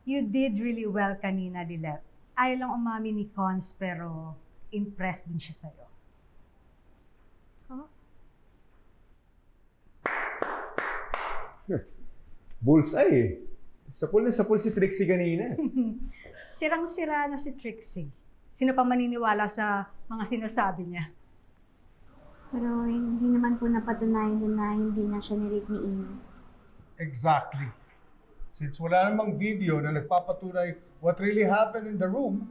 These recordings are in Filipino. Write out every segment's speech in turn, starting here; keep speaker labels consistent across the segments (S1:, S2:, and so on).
S1: You did really well kanina, Lilet. Ayaw lang umami ni Cons pero impressed din siya sa'yo.
S2: Bullseye eh. Sapul si Trixie kanina.
S1: Sirang-sira na si Trixie. Sino pa maniniwala sa mga sinasabi niya?
S3: Pero hindi naman po napatunayan din na hindi na siya ni-rape ni Ina.
S4: Exactly. Since wala namang video na nagpapatunay what really happened in the room,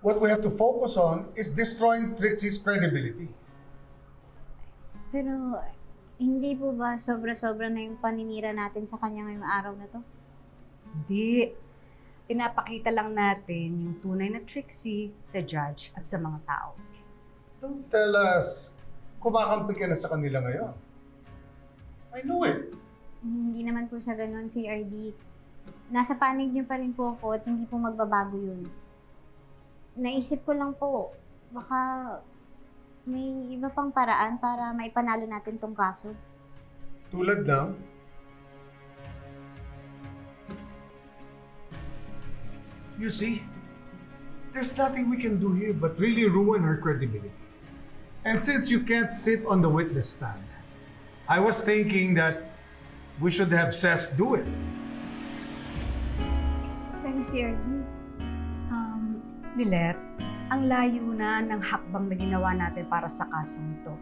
S4: what we have to focus on is destroying Trixie's credibility.
S3: Pero hindi po ba sobra-sobra na yung paninira natin sa kanya ngayong araw na to?
S1: Hindi. Pinapakita lang natin yung tunay na Trixie sa judge at sa mga tao.
S4: Don't tell us, kumakampi ka na sa kanila ngayon. I know it.
S3: Hindi naman po sa ganun, CRD. Nasa panig niyo pa rin po ako at hindi po magbabago yun. Naisip ko lang po, baka may iba pang paraan para maipanalo natin tong kaso.
S4: Tulad ng, you see, there's nothing we can do here but really ruin her credibility. And since you can't sit on the witness stand, I was thinking that we should have Cess do it.
S3: Pero CRD,
S1: Lilet, ang layunan ng hakbang na ginawa natin para sa kasong ito.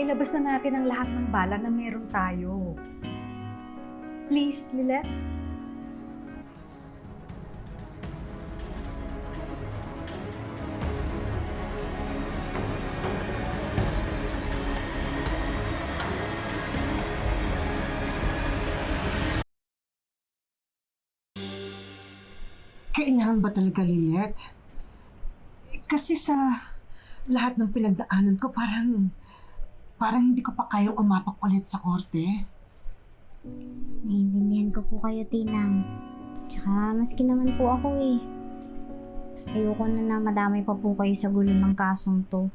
S1: Ilabas na natin ang lahat ng bala na meron tayo. Please, Lilet.
S5: Kailangan ba talaga, Lilet? Kasi sa lahat ng pinagdaanan ko, parang hindi ko pa kayang umapak ulit sa korte.
S3: naiintindihan ko po kayo, Tinang. Tsaka maski naman po ako eh. Ayoko na madamay pa po kayo sa gulo ng kasong to.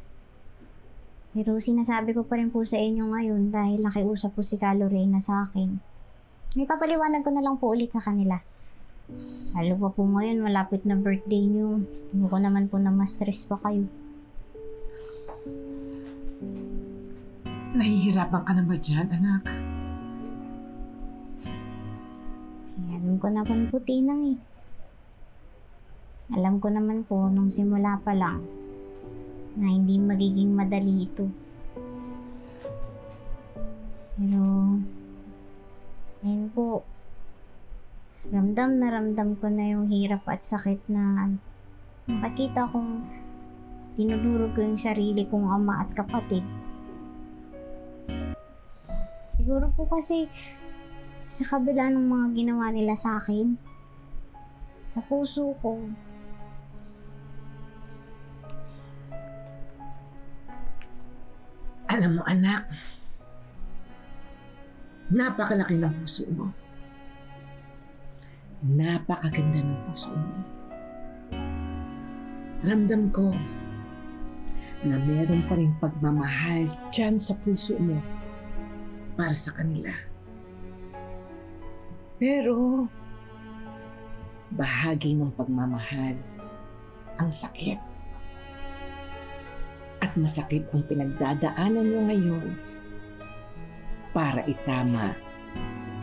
S3: Pero sinasabi ko pa rin po sa inyo ngayon dahil nakiusap po si Ka Lorena sa akin. May papaliwanag ko na lang po ulit sa kanila. Lalo pa po ngayon, malapit na birthday niyo. Ayoko naman po na ma-stress pa kayo.
S5: Nahihirapan ka na ba dyan, anak?
S3: Alam ko naman po, Tinang eh. Alam ko naman po nung simula pa lang na hindi magiging madali ito. Pero, ayun po, ramdam na ramdam ko na yung hirap at sakit na nakakita kong dinudurog ko yung sarili kong ama at kapatid. Siguro po kasi sa kabila ng mga ginawa nila sa akin, sa puso ko,
S5: Alam mo, anak, napakalaki ng puso mo. Napakaganda ng puso mo. Ramdam ko na meron pa rin pagmamahal dyan sa puso mo para sa kanila. Pero, bahagi ng pagmamahal ang sakit. At masakit ang pinagdadaanan mo ngayon para itama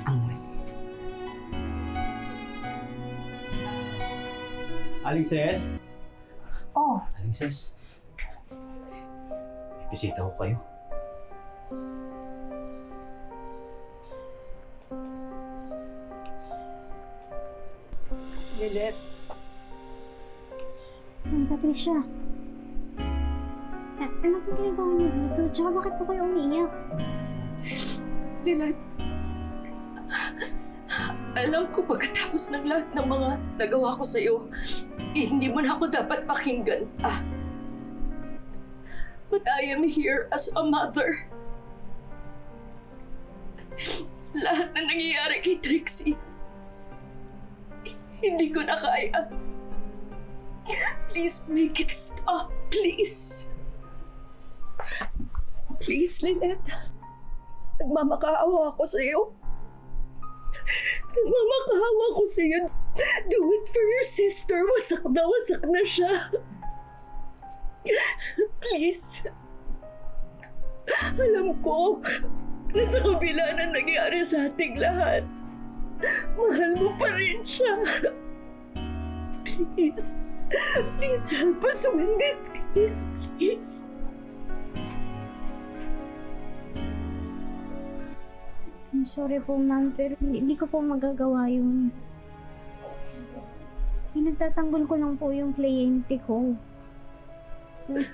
S5: ang mali.
S6: Aling Ses?
S1: Oh,
S6: Aling Ses? Bisita ko kayo.
S1: Lilet.
S3: Patricia, ano po ginagawa niyo dito? Tsaka bakit po kayo umiiyak?
S7: Lilet, alam ko pagkatapos ng lahat ng mga nagawa ko sa'yo, hindi mo na ako dapat pakinggan pa. But I am here as a mother. Lahat na nangyayari kay Trixie, hindi ko na kaya. Please make it stop, please. Please, Lilet. Nagmamakaawa ako sa'yo. Nagmamakahawa ko sa'yo. Do it for your sister. Wasak na siya. Please. Alam ko na sa kabila na nangyari sa ating lahat, mahal mo pa rin siya. Please. Please help us win this case. Please.
S3: I'm sorry po, ma'am, pero hindi ko po magagawa yun. Pinagtatanggol ko lang po yung kliyente ko.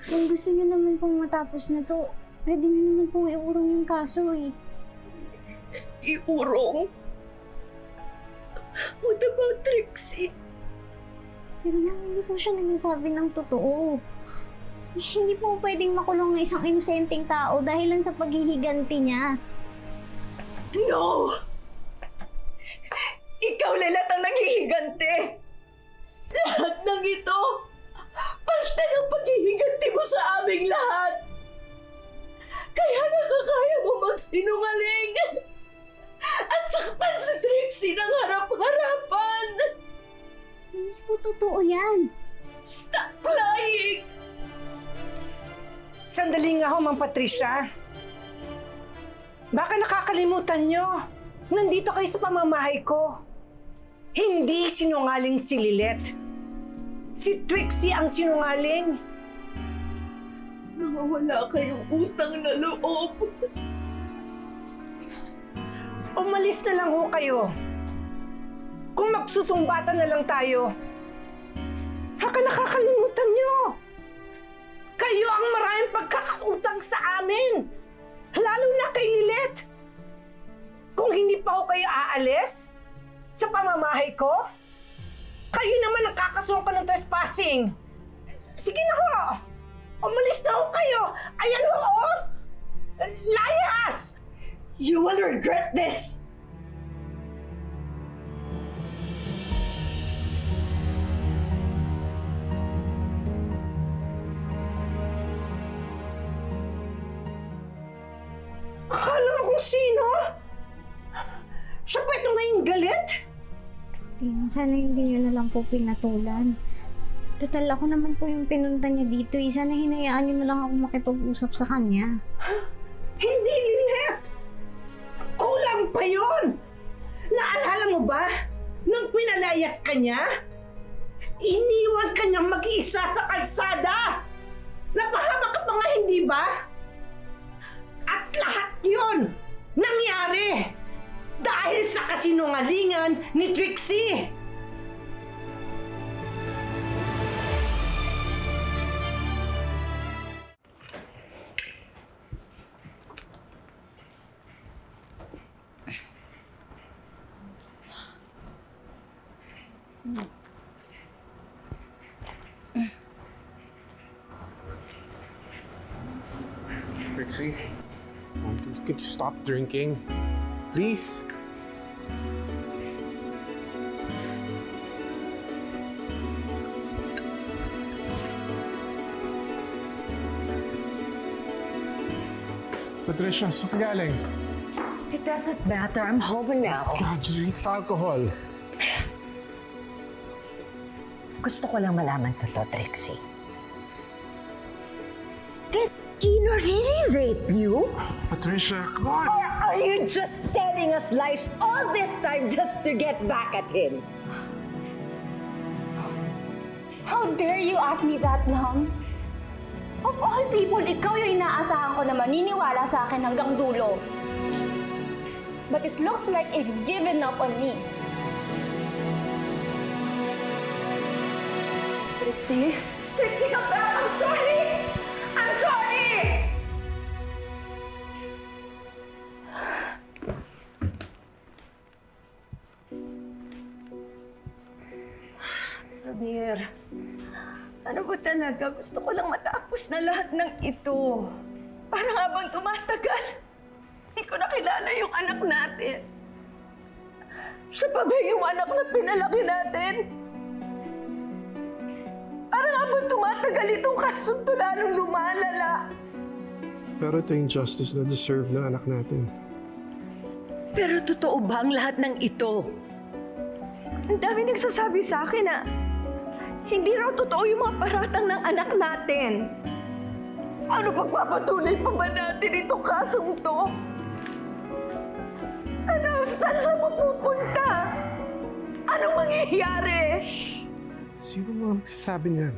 S3: Kung gusto niyo naman pong matapos na to, pwede niyo naman pong iurong yung kaso eh.
S7: Iurong? What about Trixie?
S3: Pero ma'am, hindi po siya nagsasabi ng totoo. Hindi po pwedeng makulong ng isang inosenteng tao dahil lang sa paghihiganti niya.
S7: No! Ikaw, Lelat, ang naghihigante! Lahat ng ito, parte ng paghihiganti mo sa aming lahat! Kaya nakakaya mo magsinungaling! At saktan si Trixie ng harap-harapan!
S3: Hindi po totoo yan.
S7: Stop lying!
S5: Sandali nga ho, Ma'am Patricia. Baka nakakalimutan nyo. Nandito kayo sa pamamahay ko. Hindi sinungaling si Lilet. Si Trixie ang sinungaling.
S7: Mga wala kayong utang na loob.
S5: Umalis na lang ho kayo. Kung magsusumbatan na lang tayo. Baka nakakalimutan nyo. Kayo ang maraming pagkakautang sa amin. Lalo na kay Lilet. Kung hindi pa ho kayo aalis sa pamamahay ko, kayo naman ang kakasuhan ng trespassing. Sige na ho. Umalis na ho kayo. Ayan ho. Layas!
S7: You will regret this!
S5: Akala mo kung sino? Siya pa ito ngayong galit?
S3: Sana hindi niyo na lang po pinatulan. Total, ako naman po yung pinunta niya dito. Sana hinayaan niyo na lang ako makipag-usap sa kanya.
S5: Hindi, Lilet! Kulang pa yun! Naalala mo ba? Nung pinalayas ka niya, iniwan ka niyang mag-iisa sa kalsada! Napahamak ka pa nga, hindi ba? At lahat yun nangyari dahil sa kasinungalingan ni Trixie!
S8: Trixie, could you stop drinking? Please? Patricia, saan ka galing?
S1: It doesn't matter. I'm home now.
S8: God, drink alcohol.
S1: Gusto ko lang malaman to, Trixie. Did Ino really rape you?
S8: Patricia, come on!
S1: Or are you just telling us lies all this time just to get back at him?
S9: How dare you ask me that, Mom? Of all people, ikaw yung inaasahan ko na maniniwala sa akin hanggang dulo. But it looks like you've given up on me.
S7: Trixie? Trixie, come back! I'm sorry! I'm sorry! Samir, ano ba talaga? Gusto ko lang matapos na lahat ng ito. Parang habang tumatagal, hindi ko nakilala yung anak natin. Siya pa ba yung anak na pinalaki natin? Parang habang tumatagal itong kasong to lalong lumalala.
S8: Pero ito yung justice na deserve ng anak natin.
S7: Pero totoo ba ang lahat ng ito? Ang dami nagsasabi sa akin na hindi raw totoo yung mga paratang ng anak natin. Ano pagpapatuloy pa ba natin itong kasong to? Ano? Saan siya mapupunta? Anong mangyayari?
S8: Sino mga nagsasabi niyan?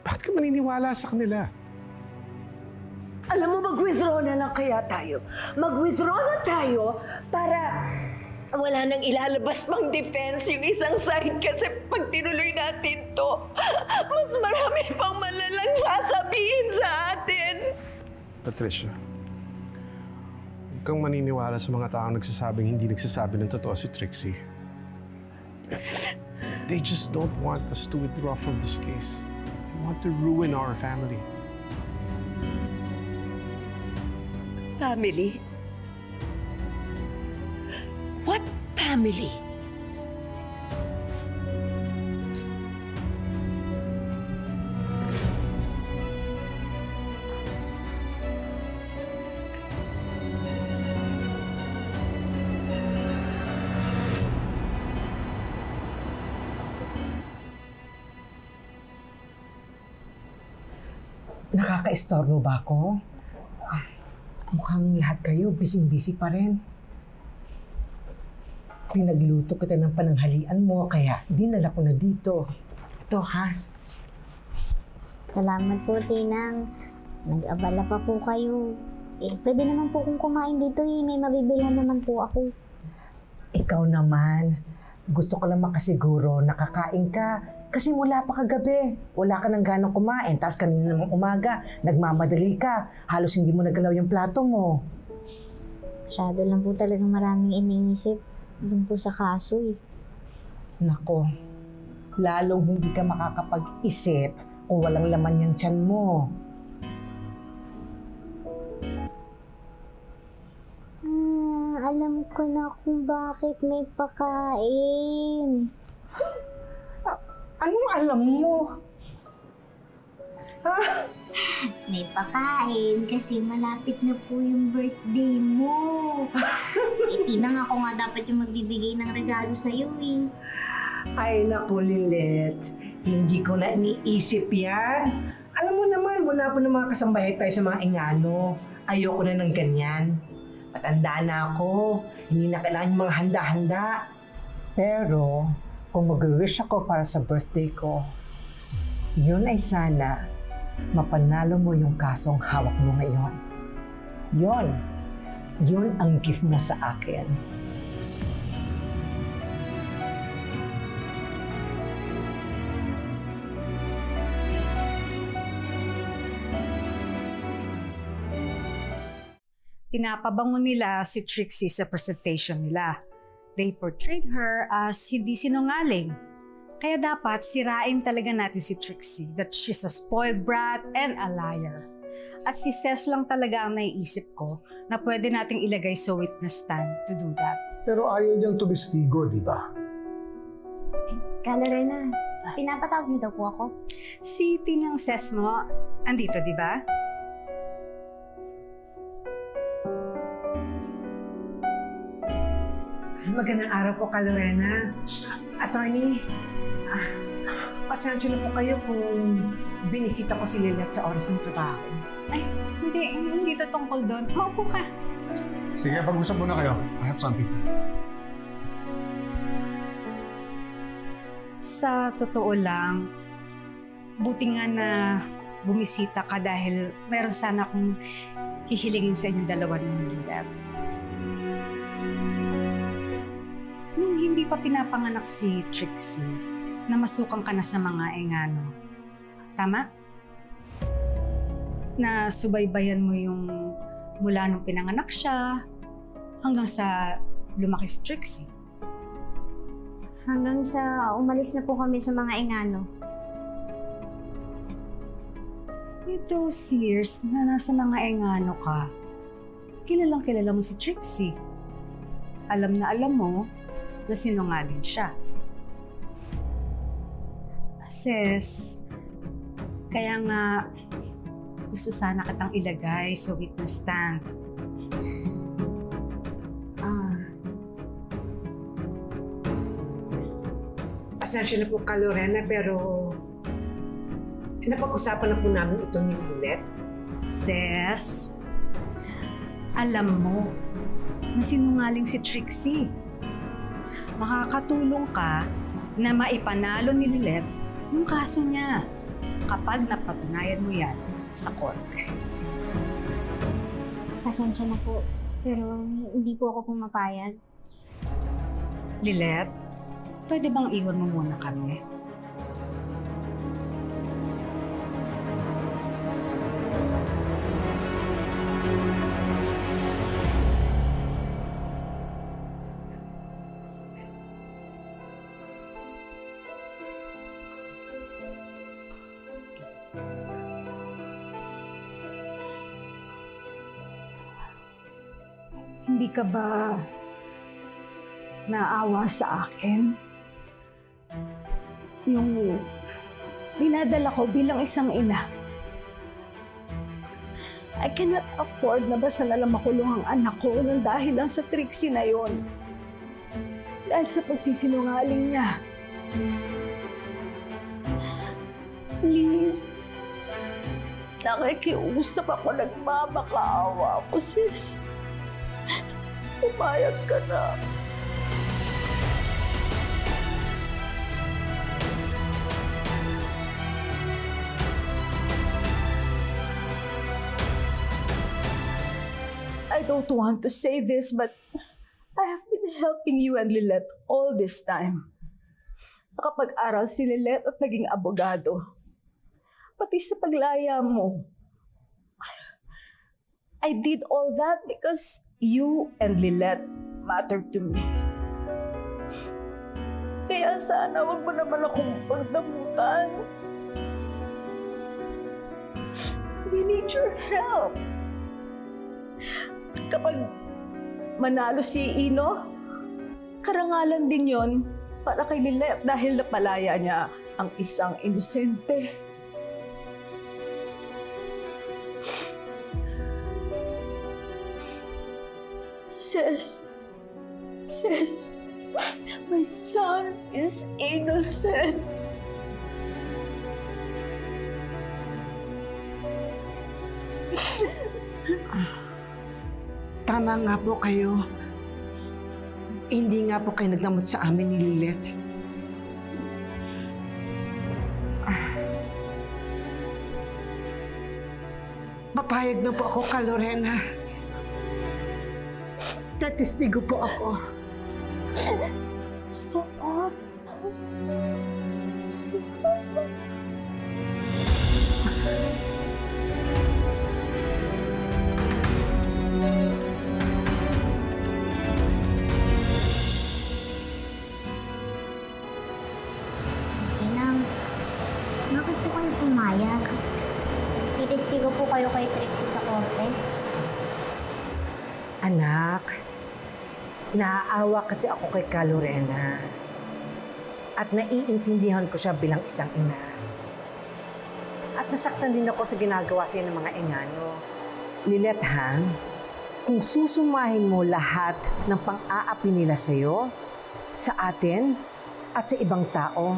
S8: Bakit ka maniniwala sa kanila?
S5: Alam mo, mag-withdraw na lang kaya tayo. Mag-withdraw na tayo para wala nang ilalabas pang defense yung isang side kasi pag tinuloy natin to, mas marami pang malalang sasabihin sa atin.
S8: Patricia, huwag kang maniniwala sa mga taong nagsasabing hindi nagsasabi ng totoo si Trixie. They just don't want us to withdraw from this case. They want to ruin our family.
S7: Family? What family?
S5: Nakaka-istorbo ba ako? Mukhang lahat kayo busy-busy pa rin. Pinagluto kita ng pananghalian mo, kaya dinala ko na dito. Ito, ha?
S3: Salamat po, Tinang. Nag-abala pa po kayo. Pwede naman po kung kumain dito eh. May mabibilhan naman po ako.
S5: Ikaw naman. Gusto ko lang makasiguro nakakain ka. Kasi mula pa kagabi, wala ka nang ganang kumain. Tapos kanina namang umaga, nagmamadali ka. Halos hindi mo nagalaw yung plato mo.
S3: Masyado lang po talagang maraming iniisip dun po sa kaso eh.
S5: Nako, lalong hindi ka makakapag-isip kung walang laman yung tiyan mo.
S3: Alam ko na kung bakit may pakain.
S5: Anong alam mo?
S3: May pakain kasi malapit na po yung birthday mo. Tinang ako nga dapat yung magbibigay ng regalo sa'yo eh.
S5: Ay naku, Lilet. Hindi ko na iniisip yan. Alam mo naman, wala po ng mga kasambahay tayo sa mga ingano. Ayoko na ng ganyan. Matanda na ako. Hindi na kailangan yung mga handa-handa. Pero, kung mag-wish ako para sa birthday ko, yun ay sana mapanalo mo yung kasong hawak mo ngayon. Yun ang gift mo sa akin.
S1: Pinapabango nila si Trixie sa presentation nila. They portrayed her as hindi sinungaling. Kaya dapat sirain talaga natin si Trixie that she's a spoiled brat and a liar. At si Ces lang talaga ang naiisip ko na pwede nating ilagay sa witness stand to do that.
S4: Pero ayaw niyang tumistigo, di ba?
S3: Kala Rena, pinapatawag niyo daw po ako.
S1: Si Tinang Ces mo, andito di ba?
S5: Magandang araw po, Lorena. Attorney, pasensya na po kayo kung binisita ko si Lilet sa oras ng trabaho.
S1: Ay, hindi to tungkol doon. Maupo ka.
S4: Sige, pag-usap muna kayo. I have something.
S1: Sa totoo lang, buti nga na bumisita ka dahil meron sana akong hihilingin sa inyong dalawa ng Lilet. Nung hindi pa pinapanganak si Trixie, namasukan ka na sa mga engano. Tama? Na subaybayan mo yung mula nung pinanganak siya hanggang sa lumaki si Trixie.
S3: Hanggang sa umalis na po kami sa mga engano.
S1: With those years na nasa mga engano ka, kilalang kilala mo si Trixie. Alam na alam mo na sinungaling siya. Sis, kaya nga gusto sana kitang ilagay sa witness stand.
S5: Pasensya na po ka, Lorena, pero napag-usapan na po namin ito ni Lynette.
S1: Ses, alam mo na sinungaling si Trixie. Makakatulong ka na maipanalo ni Lilith yung kaso niya kapag napatunayan mo yan sa korte.
S3: Pasensya na po, pero hindi po ako pumapayag.
S1: Lilith, pwede bang iwan mo muna kami?
S5: Hindi ka ba naawa sa akin? Yung dinadala ko bilang isang ina. I cannot afford na basta nalang makulong ang anak ko nang dahil lang sa Trixie na yon. Dahil sa pagsisinungaling niya. Please. Nakikiusap ako, nagmamakaawa ako, sis. Umayag ka na. I don't want to say this, but I have been helping you and Lilette all this time. Nakapag-aral si Lilette at naging abogado. Pati sa paglaya mo. I did all that because you and Lilette mattered to me. Kaya sana wag mo naman akong pagdamutan. We need your help. Kapag manalo si Ino, karangalan din yon para kay Lilette dahil napalaya niya ang isang inosente. Sis, my son is innocent.
S10: Tama nga po kayo. Hindi nga po kayo nagdamot sa amin ni Lilith. Papayag na po ako ka, Lorena. Testigo po ako.
S5: Sarap. Sarap.
S3: Inang, bakit po kayo pumayag? Titistigo po kayo kay Trixie sa korte.
S10: Anak, naaawa kasi ako kay ka, Lorena. At naiintindihan ko siya bilang isang ina. At nasaktan din ako sa ginagawa sa'yo ng mga engano. Lilith, ha? Kung susumahin mo lahat ng pang-aapi nila sa'yo, sa atin, at sa ibang tao,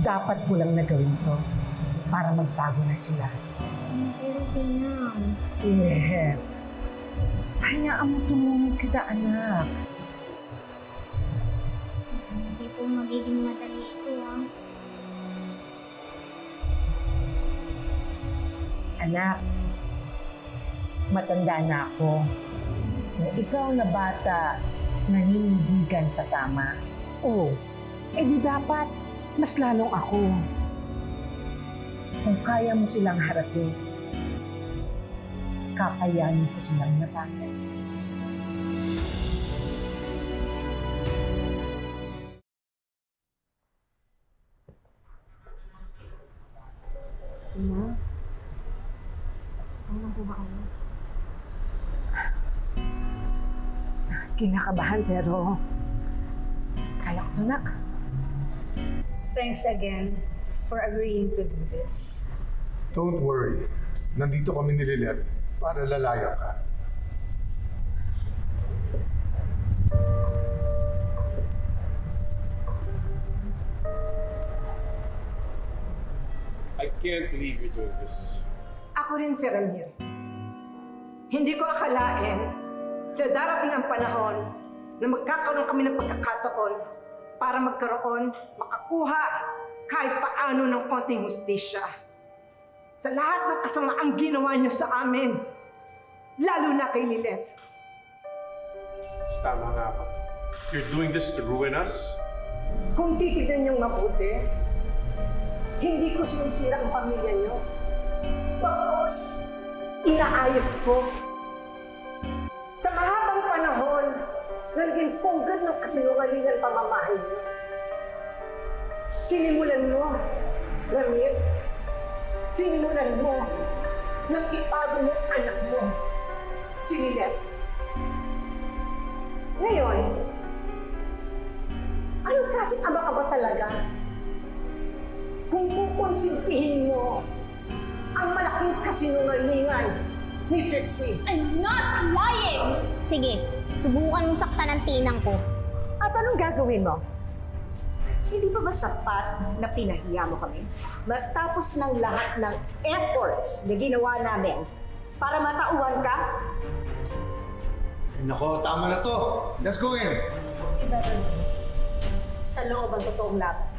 S10: dapat mo lang na gawin to para magbago na sila.
S3: Pero Inang,
S10: Lilith, hayaan mo tumulong kita, anak.
S3: hindi po magiging madali ito, ah.
S10: Anak, matanda na ako. Kung ikaw na bata, naninindigan sa tama. Oh, di dapat mas lalong ako. Kung kaya mo silang harapin, kakayanin ko silang matanggal.
S3: Ina? Ano po ba kayo?
S10: Kinakabahan pero kaya ko to, nak.
S1: Thanks again for agreeing to do this.
S4: Don't worry. Nandito kami ni Lilette para lalaya ka.
S8: I can't believe you're doing this.
S5: Ako rin si Ramir. Hindi ko akalain na darating ang panahon na magkakaroon kami ng pagkakataon para makakuha kahit paano ng konting hustisya. Sa lahat ng kasamaang ginawa niyo sa amin, lalo na kay Lilet.
S8: Tama nga pa. You're doing this to ruin us?
S5: Kung titignan niyong mabuti, hindi ko sinisira ang pamilya niyo. Bagos, inaayos ko. Sa mahabang panahon, naging punggad ng kasinungalingan pamamahay niyo. Sinimulan mo, Ramir. Sinimulan mo nang ipago mo anak mo, si Lilet. Ngayon, anong klaseng ama ka ba talaga? Kung kukonsintihin mo ang malaking kasinungalingan ni Trixie.
S9: I'm not lying!
S3: Sige, subukan mong saktan ang tinang ko.
S11: At anong gagawin mo? Hindi ba sapat na pinahiya mo kami? Matapos ng lahat ng efforts na ginawa namin para matauhan ka?
S4: Nako, tama na to. Let's go in.
S11: Sa loob ang totoong laban.